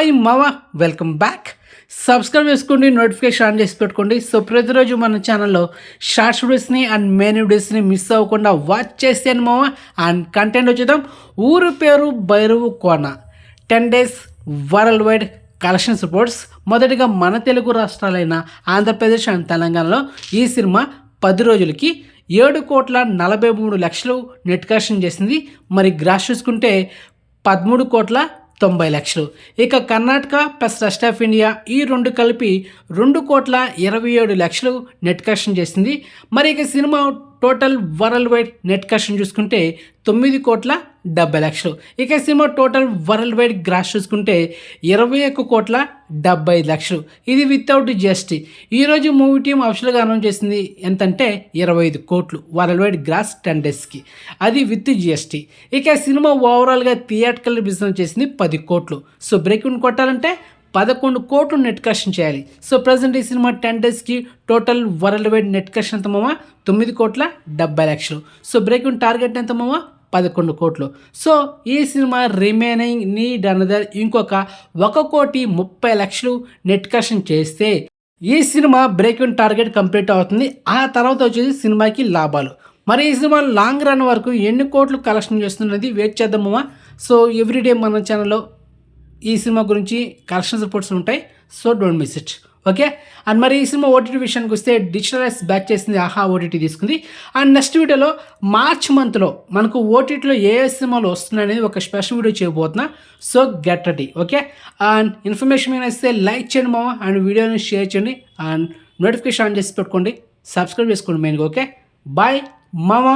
Hi మావా, welcome back. Subscribe చేసుకోండి, notification on చేసి పెట్టుకోండి. సో ప్రతిరోజు మన ఛానల్లో షార్ట్స్ వీడియోస్ని అండ్ మెయిన్ వీడియోస్ని మిస్ అవ్వకుండా వాచ్ చేసాను మావా. అండ్ కంటెంట్ వచ్చేద్దాం. ఊరు పేరు భైరవు కోన 10 days world wide collections reports. మొదటిగా మన తెలుగు రాష్ట్రాలైన ఆంధ్రప్రదేశ్ అండ్ తెలంగాణలో ఈ సినిమా 10 రోజులకి 7,43,00,000 నెట్ కలెక్షన్ చేసింది. మరి గ్రాస్ చూసుకుంటే 13,90,00,000. ఇక Karnataka plus rest of India ఈ రెండు కలిపి 2,27,00,000 నెట్ కలెక్షన్ చేసింది. మరి ఇక cinema total worldwide net collection చూసుకుంటే 9,70,00,000. ఇక cinema total worldwide gross చూసుకుంటే 21,75,00,000. ఇది వితౌట్ జిఎస్టీ. ఈరోజు మూవీ టీం అఫిషియల్గా అనౌన్స్ చేసింది ఎంతంటే 25 కోట్లు వరల్డ్ వైడ్ గ్రాస్ 10 daysకి, అది విత్ జిఎస్టీ. ఇక సినిమా ఓవరాల్గా థియేటర్కల్ బిజినెస్ చేసింది 10 కోట్లు. సో బ్రేక్ ఇన్ కొట్టాలంటే 11 కోట్లు నెట్ కలెక్షన్ చేయాలి. సో ప్రజెంట్ ఈ సినిమా 10 daysకి total worldwide net collection ఎంత మామా? 9,70,00,000. సో బ్రేక్ ఇన్ టార్గెట్ ఎంత మామా? 11 కోట్లు. సో ఈ సినిమా రిమైనింగ్ నీడ్ అనదర్ ఇంకొక 1,30,00,000 నెట్ కలెక్షన్ చేస్తే ఈ cinema break in target complete అవుతుంది. ఆ తర్వాత వచ్చేసి సినిమాకి లాభాలు. మరి ఈ సినిమా లాంగ్ రన్ వరకు ఎన్ని కోట్లు కలెక్షన్ చేస్తున్నది వెయిట్ చేద్దామమ్మా. సో ఎవ్రీడే మన ఛానల్లో ఈ సినిమా గురించి కలెక్షన్స్ రిపోర్ట్స్ ఉంటాయి. So don't miss it, okay. And మరి ఈ సినిమా ఓటీటీ విషయానికి వస్తే డిజిటల్ రైట్స్ బ్యాక్ చేసింది ఆహా ఓటీటీ తీసుకుంది. అండ్ నెక్స్ట్ వీడియోలో మార్చ్ మంత్లో మనకు ఓటీటీలో ఏ సినిమాలు వస్తున్నాయనేది ఒక స్పెషల్ వీడియో చేయబోతున్నా. So get ready, okay. And information మీద ఇస్తే లైక్ చేయండి మామ, అండ్ వీడియోని షేర్ చేయండి, అండ్ నోటిఫికేషన్ ఆన్ చేసి పెట్టుకోండి, సబ్స్క్రైబ్ చేసుకోండి మెయిన్గా, ఓకే. బాయ్ మామ.